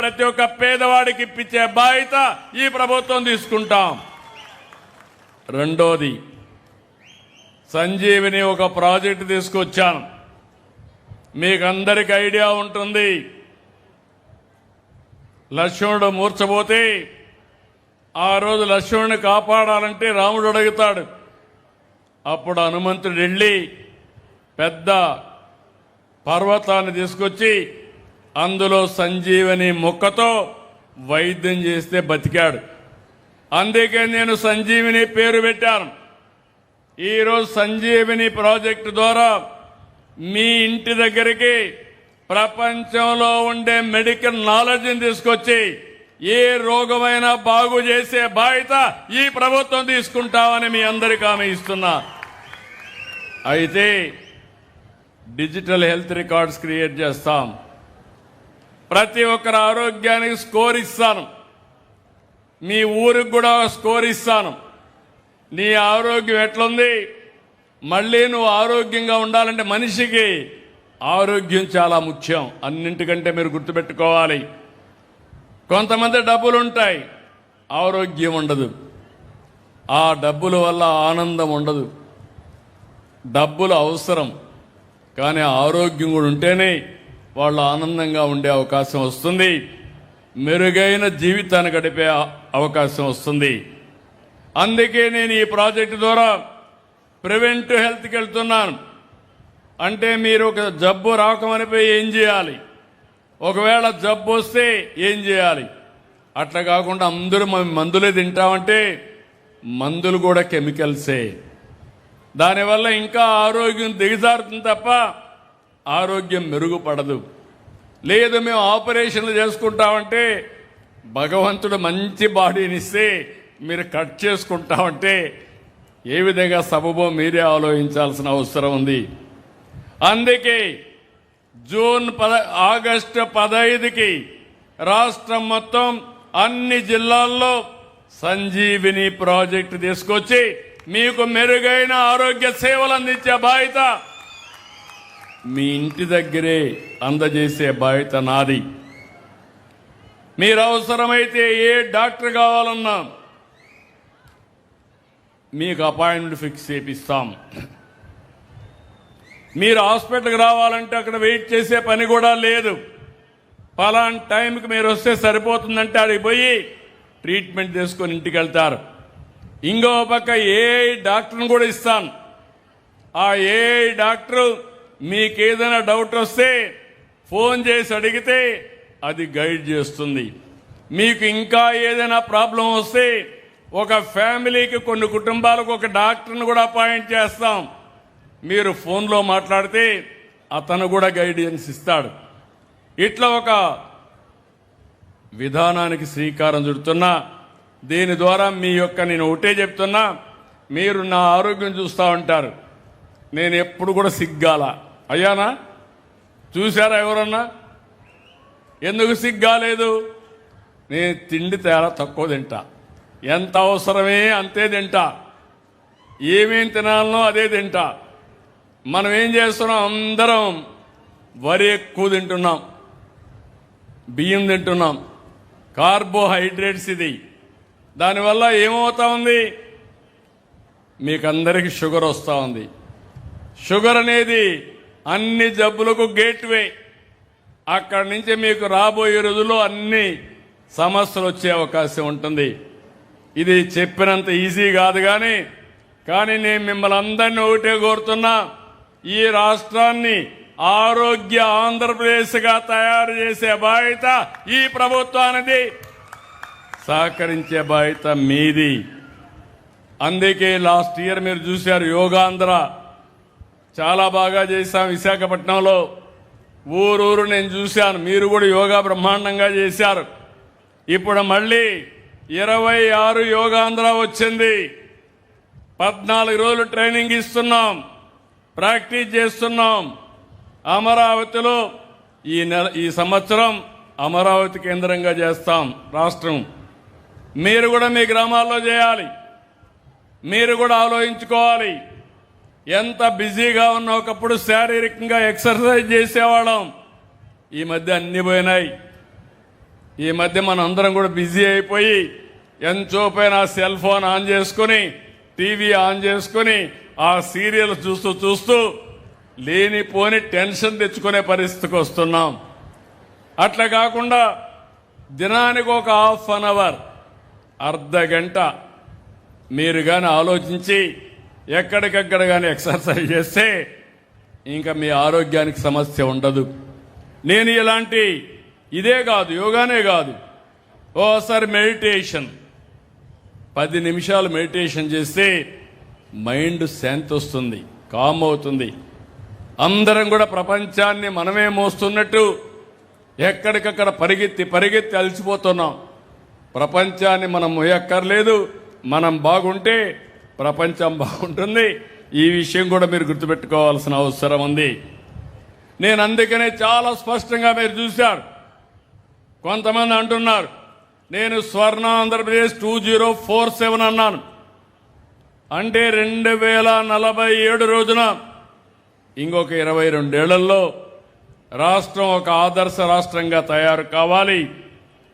ప్రతి ఒక్క పేదవాడికి ఇప్పించే బాధ్యత ఈ ప్రభుత్వం తీసుకుంటాం. రెండోది, సంజీవిని ఒక ప్రాజెక్టు తీసుకొచ్చాను. మీకు అందరికి ఐడియా ఉంటుంది. లక్ష్మణుడు మూర్చబోతే ఆ రోజు లక్ష్మణుని కాపాడాలంటే రాముడు అడుగుతాడు. అప్పుడు హనుమంతుడు వెళ్ళి పెద్ద పర్వతాన్ని తీసుకొచ్చి అందులో సంజీవని మొక్కతో వైద్యం చేస్తే బతికాడు. అందుకే నేను సంజీవిని పేరు పెట్టాను. ఈరోజు సంజీవిని ప్రాజెక్టు ద్వారా మీ ఇంటి దగ్గరికి ప్రపంచంలో ఉండే మెడికల్ నాలెడ్జ్ని తీసుకొచ్చి ఏ రోగమైనా బాగు చేసే బాధ్యత ఈ ప్రభుత్వం తీసుకుంటామని మీ అందరికీ హామీ ఇస్తున్నా. అయితే డిజిటల్ హెల్త్ రికార్డ్స్ క్రియేట్ చేస్తాం. ప్రతి ఒక్కరి ఆరోగ్యానికి స్కోర్ ఇస్తాను. మీ ఊరికి కూడా స్కోర్ ఇస్తాను. నీ ఆరోగ్యం ఎట్లుంది, మళ్ళీ నువ్వు ఆరోగ్యంగా ఉండాలంటే మనిషికి ఆరోగ్యం చాలా ముఖ్యం. అన్నింటికంటే మీరు గుర్తుపెట్టుకోవాలి. కొంతమంది డబ్బులు ఉంటాయి, ఆరోగ్యం ఉండదు. ఆ డబ్బుల వల్ల ఆనందం ఉండదు. డబ్బులు అవసరం, కానీ ఆరోగ్యం కూడా ఉంటేనే వాళ్ళు ఆనందంగా ఉండే అవకాశం వస్తుంది. మెరుగైన జీవితాన్ని గడిపే అవకాశం వస్తుంది. అందుకే నేను ఈ ప్రాజెక్టు ద్వారా ప్రివెంటివ్ హెల్త్కి వెళ్తున్నాను. అంటే మీరు ఒక జబ్బు రాకమనిపోయి ఏం చేయాలి, ఒకవేళ జబ్బు వస్తే ఏం చేయాలి, అట్లా కాకుండా అందరూ మందులే తింటామంటే మందులు కూడా కెమికల్సే. దానివల్ల ఇంకా ఆరోగ్యం దిగజారుతుంది తప్ప ఆరోగ్యం మెరుగుపడదు. లేదు మేము ఆపరేషన్లు చేసుకుంటామంటే భగవంతుడు మంచి బాడీని ఇస్తే మీరు కట్ చేసుకుంటామంటే ఏ విధంగా సబబో మీరే ఆలోచించాల్సిన అవసరం ఉంది. అందుకే ఆగస్టు 15కి రాష్ట్రం మొత్తం అన్ని జిల్లాల్లో సంజీవిని ప్రాజెక్టు తీసుకొచ్చి మీకు మెరుగైన ఆరోగ్య సేవలు అందించే బాధ్యత మీ ఇంటి దగ్గరే అందజేసే బాధ్యత నాది. మీరు అవసరమైతే ఏ డాక్టర్ కావాలన్నా మీకు అపాయింట్మెంట్ ఫిక్స్ చేపిస్తాం. మీరు హాస్పిటల్కి రావాలంటే అక్కడ వెయిట్ చేసే పని కూడా లేదు. పలానా టైంకి మీరు వస్తే సరిపోతుందంటే అడిగి పోయి ట్రీట్మెంట్ చేసుకొని ఇంటికి వెళ్తారు. ఇంకో పక్క ఏ డాక్టర్ని కూడా ఇస్తాను. ఆ ఏ డాక్టరు మీకు ఏదైనా డౌట్ వస్తే ఫోన్ చేసి అడిగితే అది గైడ్ చేస్తుంది. మీకు ఇంకా ఏదైనా ప్రాబ్లం వస్తే ఒక ఫ్యామిలీకి కొన్ని కుటుంబాలకు ఒక డాక్టర్ని కూడా అపాయింట్ చేస్తాం. మీరు ఫోన్లో మాట్లాడితే అతను కూడా గైడెన్స్ ఇస్తాడు. ఇట్లా ఒక విధానానికి శ్రీకారం చుడుతున్నా. దీని ద్వారా నేను ఒకటే చెప్తున్నా, మీరు నా ఆరోగ్యం చూస్తూ ఉంటారు. నేను ఎప్పుడు కూడా సిగ్గాల అయ్యానా? చూశారా ఎవరన్నా? ఎందుకు సిగ్గాలేదు? నేను తిండి తేడా తక్కువ తింటా. ఎంత అవసరమే అంతే తింటా. ఏమేం తినాలనో అదే తింటా. మనం ఏం చేస్తున్నాం? అందరం వరి ఎక్కువ తింటున్నాం, బియ్యం తింటున్నాం, కార్బోహైడ్రేట్స్. ఇది దానివల్ల ఏమవుతా ఉంది? మీకందరికీ షుగర్ వస్తూ ఉంది. షుగర్ అనేది అన్ని జబ్బులకు గేట్వే. అక్కడి నుంచి మీకు రాబోయే రోజుల్లో అన్ని సమస్యలు వచ్చే అవకాశం ఉంటుంది. ఇది చెప్పినంత ఈజీ కాదు. కానీ నేను మిమ్మల్ని అందరినీ ఒకటే కోరుతున్నా, ఈ రాష్ట్రాన్ని ఆరోగ్య ఆంధ్రప్రదేశ్గా తయారు చేసే బాధ్యత ఈ ప్రభుత్వానిది, సహకరించే బాధ్యత మీది. అందుకే లాస్ట్ ఇయర్ మీరు చూశారు, యోగాంధ్ర చాలా బాగా చేశాం. విశాఖపట్నంలో ఊరూరు నేను చూశాను. మీరు కూడా యోగా బ్రహ్మాండంగా చేశారు. ఇప్పుడు మళ్ళీ 26 యోగాంధ్ర వచ్చింది. 14 రోజులు ట్రైనింగ్ ఇస్తున్నాం, ప్రాక్టీస్ చేస్తున్నాం. అమరావతిలో ఈ సంవత్సరం అమరావతి కేంద్రంగా చేస్తాం రాష్ట్రం. మీరు కూడా మీ గ్రామాల్లో చేయాలి. మీరు కూడా ఆలోచించుకోవాలి. ఎంత బిజీగా ఉన్న ఒకప్పుడు శారీరకంగా ఎక్సర్సైజ్ చేసేవాళ్ళం, ఈ మధ్య అన్ని పోయినాయి. ఈ మధ్య మనం అందరం కూడా బిజీ అయిపోయి ఎంతోపైన సెల్ ఫోన్ ఆన్ చేసుకుని టీవీ ఆన్ చేసుకుని ఆ సీరియల్ చూస్తూ చూస్తూ లేనిపోని టెన్షన్ తెచ్చుకునే పరిస్థితికి వస్తున్నాం. అట్లా కాకుండా దినానికి ఒక ½ అర్ధ గంట మీరు కానీ ఆలోచించి ఎక్కడికక్కడ కానీ ఎక్సర్సైజ్ చేస్తే ఇంకా మీ ఆరోగ్యానికి సమస్య ఉండదు. నేను ఇలాంటి ఇదే కాదు, యోగానే కాదు, ఓసారి మెడిటేషన్ 10 నిమిషాలు మెడిటేషన్ చేస్తే మైండ్ శాంతి వస్తుంది, కామ్ అవుతుంది. అందరం కూడా ప్రపంచాన్ని మనమే మోస్తున్నట్టు ఎక్కడికక్కడ పరిగెత్తి అలసిపోతున్నాం. ప్రపంచాన్ని మనం మోయక్కర్లేదు. మనం బాగుంటే ప్రపంచం బాగుంటుంది. ఈ విషయం కూడా మీరు గుర్తుపెట్టుకోవాల్సిన అవసరం ఉంది. నేను అందుకనే చాలా స్పష్టంగా మీరు చూశారు. కొంతమంది అంటున్నారు నేను స్వర్ణ ఆంధ్రప్రదేశ్ 2047 అన్నాను. అంటే 2047 రోజున ఇంకొక 22 ఏళ్లలో రాష్ట్రం ఒక ఆదర్శ రాష్ట్రంగా తయారు కావాలి.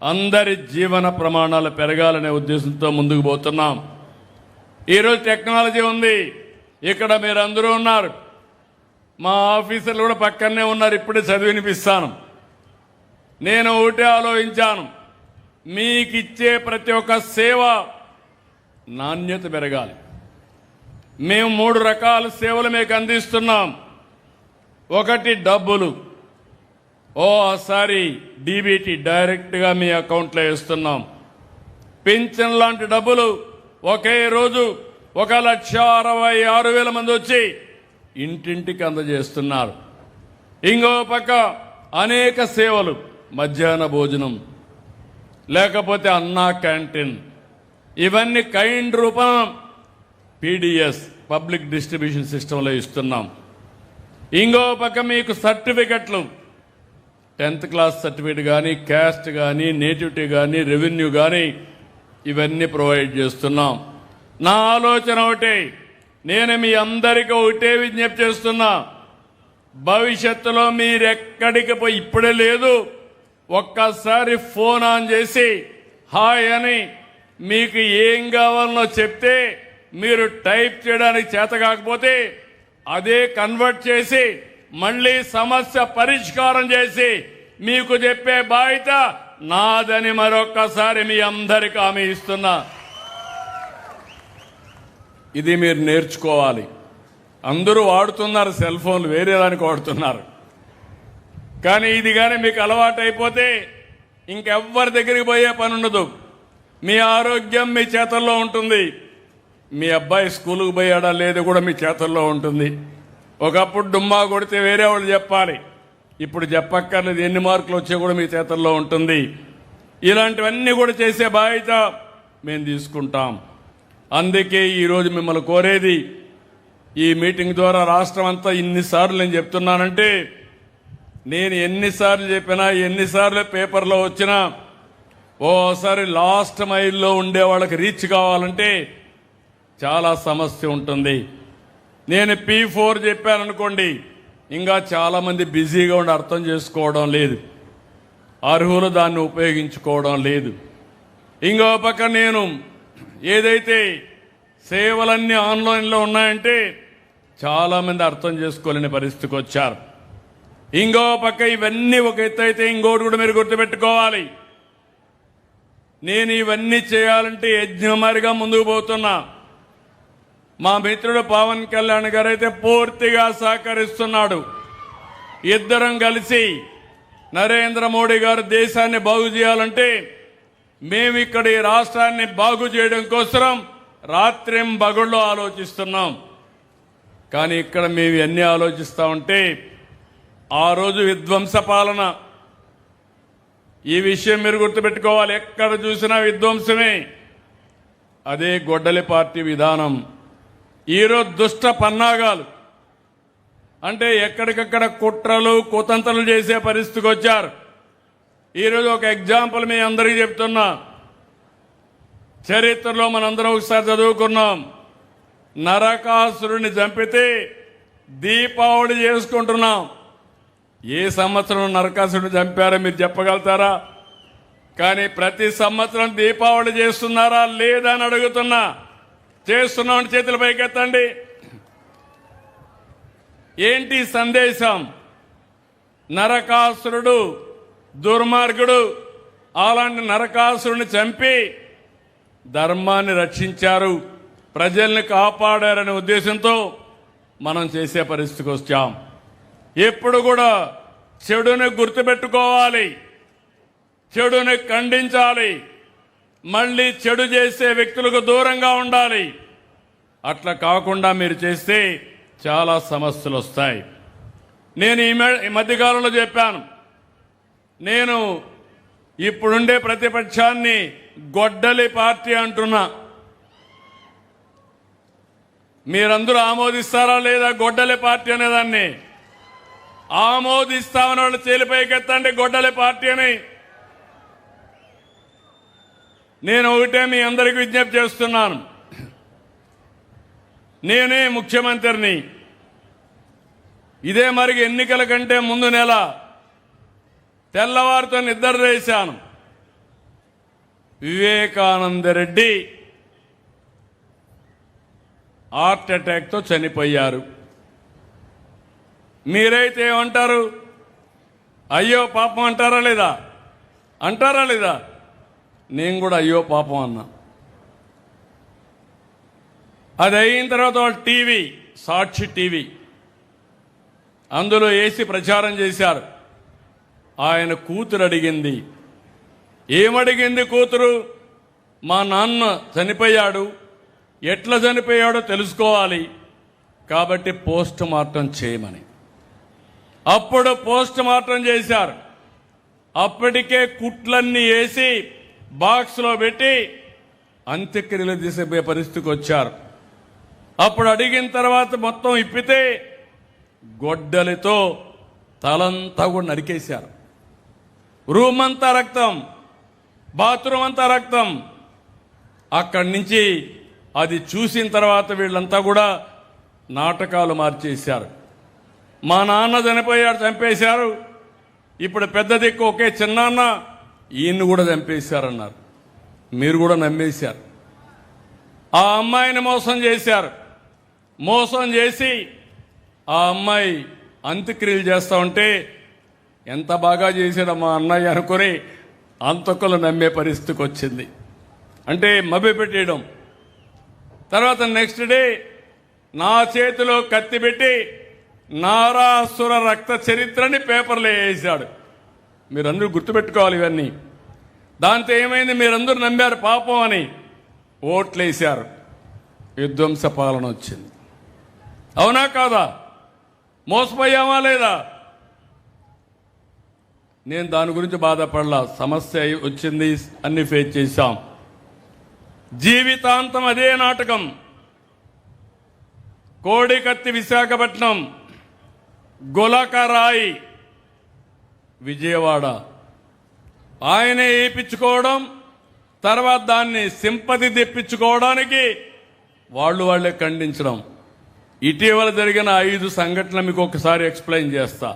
అందరి జీవన ప్రమాణాలు పెరగాలనే ఉద్దేశంతో ముందుకు పోతున్నాం. ఈరోజు టెక్నాలజీ ఉంది. ఇక్కడ మీరందరూ ఉన్నారు. మా ఆఫీసర్లు కూడా పక్కనే ఉన్నారు. ఇప్పుడే చదివినిపిస్తాను. నేను ఒకటే ఆలోచించాను, మీకిచ్చే ప్రతి ఒక్క సేవ నాణ్యత పెరగాలి. మేము 3 రకాల సేవలు మీకు అందిస్తున్నాం. ఒకటి డబ్బులు, ఓసారి డీబీటీ డైరెక్ట్గా మీ అకౌంట్లో వేస్తున్నాం. పింఛన్ లాంటి డబ్బులు ఒకే రోజు 1,66,000 మంది వచ్చి ఇంటింటికి అందజేస్తున్నారు. ఇంకో పక్క అనేక సేవలు, మధ్యాహ్న భోజనం, లేకపోతే అన్నా క్యాంటీన్, ఇవన్నీ కైండ్ రూపం పీడిఎస్ పబ్లిక్ డిస్ట్రిబ్యూషన్ సిస్టంలో ఇస్తున్నాం. ఇంకో పక్క మీకు సర్టిఫికెట్లు, 10th క్లాస్ సర్టిఫికెట్ కానీ, క్యాస్ట్ కానీ, నేటివిటీ కానీ, రెవెన్యూ కానీ, ఇవన్నీ ప్రొవైడ్ చేస్తున్నాం. నా ఆలోచన ఒకటే, నేను మీ అందరికీ ఒకటే విజ్ఞప్తి చేస్తున్నా, భవిష్యత్తులో మీరెక్కడికి పోయి, ఇప్పుడే లేదు, ఒక్కసారి ఫోన్ ఆన్ చేసి హాయ్ అని మీకు ఏం కావాలనో చెప్తే మీరు టైప్ చేయడానికి చేత కాకపోతే అదే కన్వర్ట్ చేసి మళ్ళీ సమస్య పరిష్కారం చేసి మీకు చెప్పే బాధ్యత నాదని మరొక్కసారి మీ అందరికీ హామీ ఇస్తున్నా. ఇది మీరు నేర్చుకోవాలి. అందరూ వాడుతున్నారు సెల్ ఫోన్లు, వేరే దానికి వాడుతున్నారు. కానీ ఇది కానీ మీకు అలవాటు అయిపోతే ఇంకెవ్వరి దగ్గరికి పోయే పని ఉండదు. మీ ఆరోగ్యం మీ చేతుల్లో ఉంటుంది. మీ అబ్బాయి స్కూలుకు పోయాడా లేదో కూడా మీ చేతుల్లో ఉంటుంది. ఒకప్పుడు డుమ్మా కొడితే వేరే వాళ్ళు చెప్పాలి, ఇప్పుడు చెప్పక్కర్లేదు. ఎన్ని మార్కులు వచ్చా కూడా మీ చేతుల్లో ఉంటుంది. ఇలాంటివన్నీ కూడా చేసే బాధ్యత మేము తీసుకుంటాం. అందుకే ఈరోజు మిమ్మల్ని కోరేది, ఈ మీటింగ్ ద్వారా రాష్ట్రం అంతా ఇన్నిసార్లు నేను చెప్తున్నానంటే, నేను ఎన్నిసార్లు చెప్పినా, ఎన్నిసార్లు పేపర్లో వచ్చినా, ఓసారి లాస్ట్ మైల్లో ఉండే వాళ్ళకి రీచ్ కావాలంటే చాలా సమస్య ఉంటుంది. నేను P4 చెప్పాననుకోండి, ఇంకా చాలామంది బిజీగా ఉండి అర్థం చేసుకోవడం లేదు, అర్హులు దాన్ని ఉపయోగించుకోవడం లేదు. ఇంకో పక్క నేను ఏదైతే సేవలన్నీ ఆన్లైన్లో ఉన్నాయంటే చాలామంది అర్థం చేసుకోలేని పరిస్థితికి వచ్చారు. ఇంకో పక్క ఇవన్నీ ఒక ఎత్తు అయితే, ఇంకోటి కూడా మీరు గుర్తుపెట్టుకోవాలి, నేను ఇవన్నీ చేయాలంటే యజ్ఞమారిగా ముందుకు పోతున్నా. మా మిత్రుడు పవన్ కళ్యాణ్ గారు అయితే పూర్తిగా సహకరిస్తున్నాడు. ఇద్దరం కలిసి నరేంద్ర మోడీ గారు దేశాన్ని బాగు చేయాలంటే మేము ఇక్కడ ఈ రాష్ట్రాన్ని బాగు చేయడం కోసం రాత్రింబగళ్ళు ఆలోచిస్తున్నాం. కానీ ఇక్కడ మేము ఎన్ని ఆలోచిస్తా ఉంటే, ఆ రోజు విధ్వంస పాలన, ఈ విషయం మీరు గుర్తుపెట్టుకోవాలి. ఎక్కడ చూసినా విధ్వంసమే. అదే గొడ్డలి పార్టీ విధానం. ఈరోజు దుష్ట పన్నాగాలు, అంటే ఎక్కడికక్కడ కుట్రలు కుతంత్రాలు చేసే పరిస్థితికి వచ్చారు. ఈరోజు ఒక ఎగ్జాంపుల్ మీ అందరికీ చెప్తున్నా. చరిత్రలో మనందరం ఒకసారి చదువుకున్నాం. నరకాసురుని చంపితే దీపావళి చేసుకుంటున్నాం. ఏ సంవత్సరం నరకాసురుని చంపారో మీరు చెప్పగలుగుతారా? కానీ ప్రతి సంవత్సరం దీపావళి చేస్తున్నారా లేదా అని అడుగుతున్నా. చేస్తున్నామని చేతుల పైకెత్తండి. ఏంటి సందేశం? నరకాసురుడు దుర్మార్గుడు, అలాంటి నరకాసురుని చంపి ధర్మాన్ని రక్షించారు, ప్రజల్ని కాపాడారనే ఉద్దేశంతో మనం చేసే పరిస్థితికి వచ్చాం. ఎప్పుడు కూడా చెడుని గుర్తుపెట్టుకోవాలి, చెడుని ఖండించాలి, మళ్ళీ చెడు చేసే వ్యక్తులకు దూరంగా ఉండాలి. అట్లా కాకుండా మీరు చేస్తే చాలా సమస్యలు వస్తాయి. నేను ఈ మధ్యకాలంలో చెప్పాను, నేను ఇప్పుడుండే ప్రతిపక్షాన్ని గొడ్డలి పార్టీ అంటున్నా. మీరందరూ ఆమోదిస్తారా లేదా గొడ్డలి పార్టీ అనేదాన్ని? ఆమోదిస్తామని వాళ్ళు చేలిపైకెత్తండి గొడ్డలి పార్టీ అని. నేను ఒకటే మీ అందరికీ విజ్ఞప్తి చేస్తున్నాను, నేనే ముఖ్యమంత్రిని. ఇదే మరి ఎన్నికల కంటే ముందు నెల తెల్లవారితో నిద్ర చేశాను. వివేకానంద రెడ్డి హార్ట్ అటాక్తో చనిపోయారు. మీరైతే ఏమంటారు? అయ్యో పాపం అంటారా లేదా? అంటారా లేదా? నేను కూడా అయ్యో పాపం అన్నా. అది అయిన తర్వాత వాళ్ళు టీవీ, సాక్షి టీవీ, అందులో వేసి ప్రచారం చేశారు. ఆయన కూతురు అడిగింది. ఏమడిగింది కూతురు? మా నాన్న చనిపోయాడు, ఎట్లా చనిపోయాడో తెలుసుకోవాలి, కాబట్టి పోస్ట్ మార్టం చేయమని. అప్పుడు పోస్ట్ మార్టం చేశారు. అప్పటికే కుట్లన్నీ వేసి బాక్స్లో పెట్టి అంత్యక్రియలు తీసే పరిస్థితికి వచ్చారు. అప్పుడు అడిగిన తర్వాత మొత్తం ఇప్పితే గొడ్డలితో తలంతా కూడా నరికేశారు. రూమ్ అంతా రక్తం, బాత్రూమ్ అంతా రక్తం. అక్కడి నుంచి అది చూసిన తర్వాత వీళ్ళంతా కూడా నాటకాలు మార్చేశారు. మా నాన్న చనిపోయాడు, చంపేశారు, ఇప్పుడు పెద్ద దిక్కు ఒకే చిన్నాన్న, ఈయన్ని కూడా చంపేశారన్నారు. మీరు కూడా నమ్మేశారు. ఆ అమ్మాయిని మోసం చేశారు. మోసం చేసి ఆ అమ్మాయి అంత్యక్రియలు చేస్తా ఉంటే ఎంత బాగా చేశాడు మా అన్నయ్య అనుకుని అంతకులు నమ్మే పరిస్థితికి వచ్చింది. అంటే మభ్యపెట్టేయడం. తర్వాత నెక్స్ట్ డే నా చేతిలో కత్తి పెట్టి నారాసుర రక్త చరిత్రని పేపర్లో వేసాడు. మీరందరూ గుర్తుపెట్టుకోవాలి ఇవన్నీ. దాంతో ఏమైంది? మీరందరూ నమ్మారు పాపం అని, ఓట్లేశారు, విధ్వంస పాలన వచ్చింది. అవునా కాదా? మోసపోయామా లేదా? నేను దాని గురించి బాధపడలా. సమస్య వచ్చింది, అన్ని ఫేస్ చేశాం. జీవితాంతం అదే నాటకం. కోడికత్తి విశాఖపట్నం, గులకరాయి విజయవాడ, ఆయనే వేయించుకోవడం, తర్వాత దాన్ని సింపతి తెప్పించుకోవడానికి వాళ్ళే ఖండించడం. ఇటీవల జరిగిన 5 సంఘటనలు మీకు ఒకసారి ఎక్స్ప్లెయిన్ చేస్తా.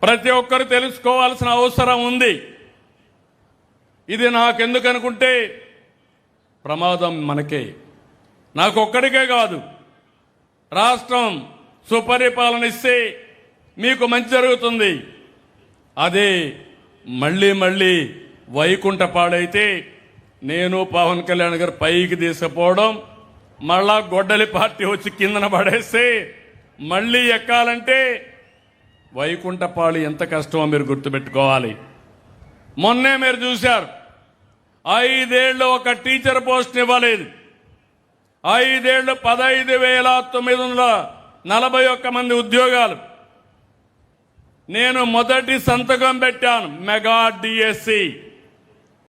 ప్రతి ఒక్కరు తెలుసుకోవాల్సిన అవసరం ఉంది. ఇది నాకెందుకు అనుకుంటే ప్రమాదం మనకే, నాకొక్కడికే కాదు. రాష్ట్రం సుపరిపాలన ఇస్తే మీకు మంచి జరుగుతుంది. అదే మళ్ళీ వైకుంఠ పాడైతే నేను పవన్ కళ్యాణ్ గారు పైకి తీసుకుపోవడం, మళ్ళా గొడ్డలి పార్టీ వచ్చి కిందన పడేస్తే మళ్ళీ ఎక్కాలంటే వైకుంఠపాళి ఎంత కష్టమో మీరు గుర్తుపెట్టుకోవాలి. మొన్నే మీరు చూశారు, 5 ఏళ్ళు ఒక టీచర్ పోస్ట్ ఇవ్వలేదు. 5 ఏళ్ళు 15,941 మంది ఉద్యోగాలు. నేను మొదటి సంతకం పెట్టాను మెగా డిఎస్సి.